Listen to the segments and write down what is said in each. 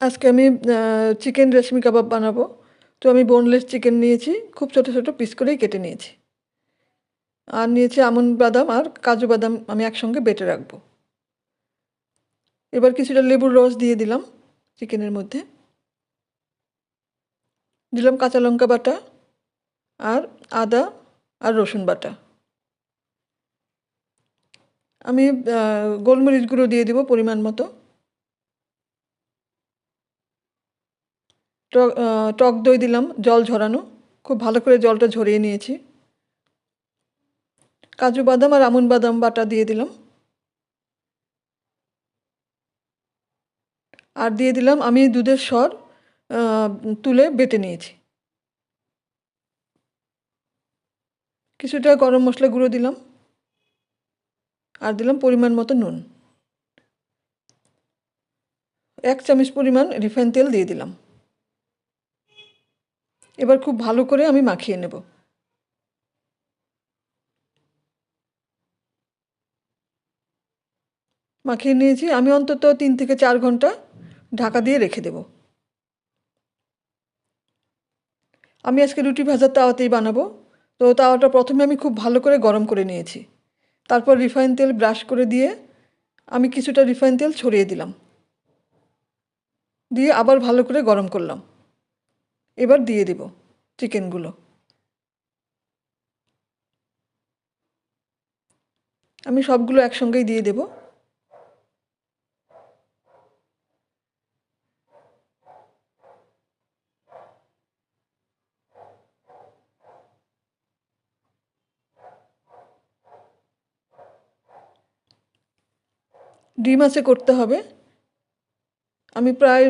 আজকে আমি চিকেন রেশমি কাবাব বানাবো। তো আমি বোনলেস চিকেন নিয়েছি, খুব ছোট, ছোট পিস করেই কেটে নিয়েছি। আর নিয়েছি আমন্ড বাদাম আর কাজু বাদাম আমি একসঙ্গে বেটে রাখবো। এবার কিছুটা লেবুর রস দিয়ে দিলাম চিকেনের মধ্যে। দিলাম কাঁচা লঙ্কা বাটা আর আদা আর রসুন বাটা। আমি গোলমরিচ গুঁড়ো দিয়ে দিব পরিমাণ মতো। টক দই দিলাম জল ঝরানো, খুব ভালো করে জলটা ঝরিয়ে নিয়েছি। কাজু বাদাম আর আমন্ড বাদাম বাটা দিয়ে দিলাম। আর দিয়ে দিলাম আমি দুধের সর তুলে বেটে নিয়েছি। কিছুটা গরম মশলা গুঁড়ো দিলাম আর দিলাম পরিমাণ মতো নুন। 1 চামচ পরিমাণ রিফাইন তেল দিয়ে দিলাম। এবার খুব ভালো করে আমি মাখিয়ে নেব। মাখিয়ে নিয়েছি, আমি অন্তত 3 থেকে 4 ঘন্টা ঢাকা দিয়ে রেখে দেব। আমি আজকে রুটি ভাজার তাওয়াতেই বানাবো। তো তাওয়াটা প্রথমে আমি খুব ভালো করে গরম করে নিয়েছি। তারপর রিফাইন তেল ব্রাশ করে দিয়ে আমি কিছুটা রিফাইন তেল ছড়িয়ে দিলাম। দিয়ে আবার ভালো করে গরম করলাম। এবার দিয়ে দেব চিকেনগুলো। আমি সবগুলো একসঙ্গেই দিয়ে দেব। ডিম আঁচে করতে হবে। আমি প্রায়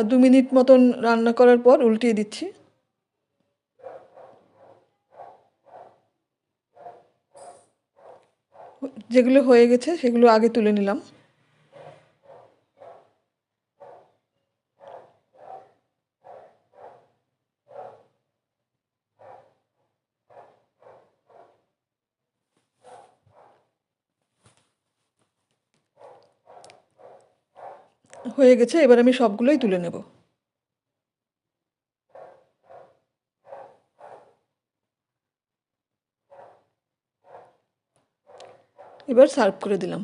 2 মিনিট মতন রান্না করার পর উল্টিয়ে দিচ্ছি। যেগুলো হয়ে গেছে সেগুলো আগে তুলে নিলাম। হয়ে গেছে, এবার আমি সবগুলোই তুলে নেব। এবার সার্ভ করে দিলাম।